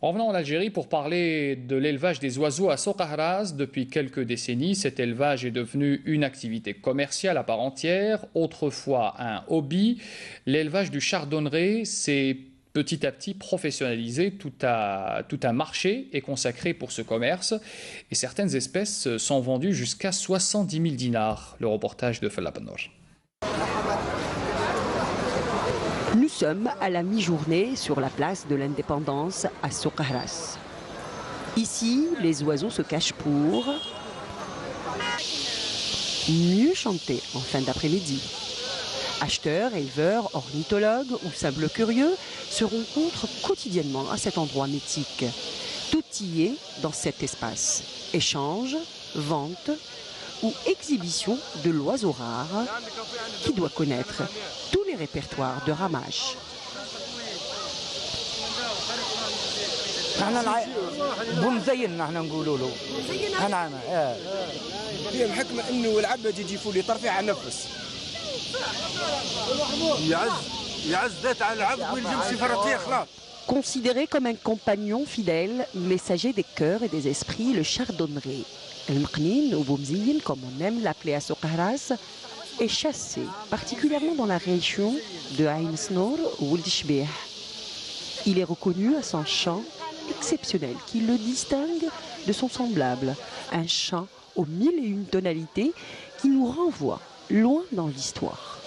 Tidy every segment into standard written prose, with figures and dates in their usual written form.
Revenons en Algérie pour parler de l'élevage des oiseaux à Soqahras. Depuis quelques décennies, cet élevage est devenu une activité commerciale à part entière, autrefois un hobby. L'élevage du chardonneret s'est petit à petit professionnalisé. Tout un marché est consacré pour ce commerce et certaines espèces sont vendues jusqu'à 70 000 dinars. Le reportage de Falla Bannor. Nous sommes à la mi-journée sur la place de l'Indépendance à Soqahras. Ici, les oiseaux se cachent pour mieux chanter en fin d'après-midi. Acheteurs, éleveurs, ornithologues ou simples curieux se rencontrent quotidiennement à cet endroit mythique. Tout y est dans cet espace. Échange, vente ou exhibition de l'oiseau rare qui doit connaître tous les répertoires de ramage. Considéré comme un compagnon fidèle, messager des cœurs et des esprits, le chardonneret, El Mqnin ou Boumzine, comme on aime l'appeler à Soqahras, est chassé, particulièrement dans la région de Ain Snor ou Ould Shbih. Il est reconnu à son chant exceptionnel qui le distingue de son semblable, un chant aux 1001 tonalités qui nous renvoie loin dans l'histoire.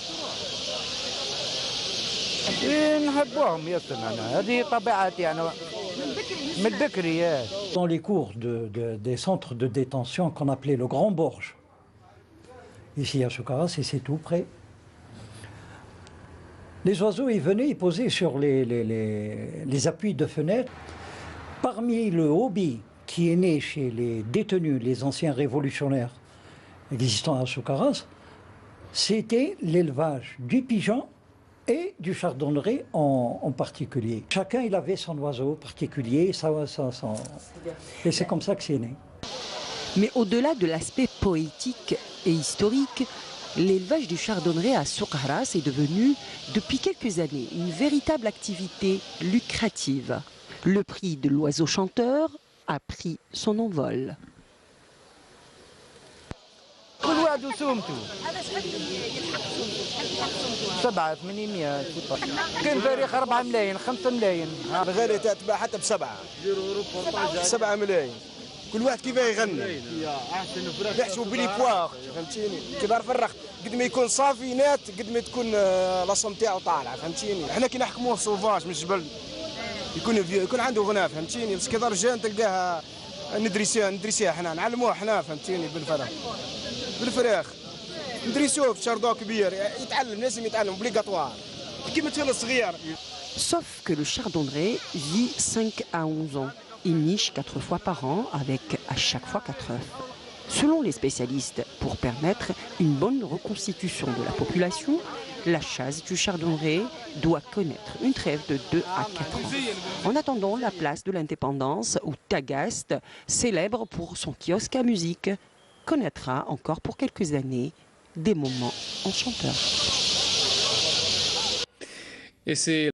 Dans les cours des centres de détention qu'on appelait le Grand Borge, ici à Soqahras, et c'est tout près. Les oiseaux, ils venaient, ils posaient sur les appuis de fenêtres. Parmi le hobby qui est né chez les détenus, les anciens révolutionnaires existants à Soqahras, c'était l'élevage du pigeon et du chardonneret en particulier. Chacun, il avait son oiseau particulier, et c'est comme ça que c'est né. Mais au-delà de l'aspect poétique et historique, l'élevage du chardonneret à Soqahras est devenu, depuis quelques années, une véritable activité lucrative. Le prix de l'oiseau chanteur a pris son envol. كل واحد كيف يغني يحسبوا بلي بواغ فهمتيني كيبقى الفرخ قد ما يكون صافي نات قد ما تكون لاصوم تاعو طالعه فهمتيني حنا كي نحكموه سوفاج من الجبل يكون عنده غناء فهمتيني بس كي رجال تلقاها ندرسيها حنا نعلموه حنا فهمتيني بالفراخ ندرسوه في شردو كبير يتعلم لازم يتعلم اوبليغاتوار كيما الطفل صغير. Sauf que le chardonneret vit 5 à 11 ans. Il niche 4 fois par an avec à chaque fois 4 œufs. Selon les spécialistes, pour permettre une bonne reconstitution de la population, la chasse du chardonneret doit connaître une trêve de 2 à 4 ans. En attendant, la place de l'Indépendance, où Tagaste, célèbre pour son kiosque à musique, connaîtra encore pour quelques années des moments enchanteurs. Et c'est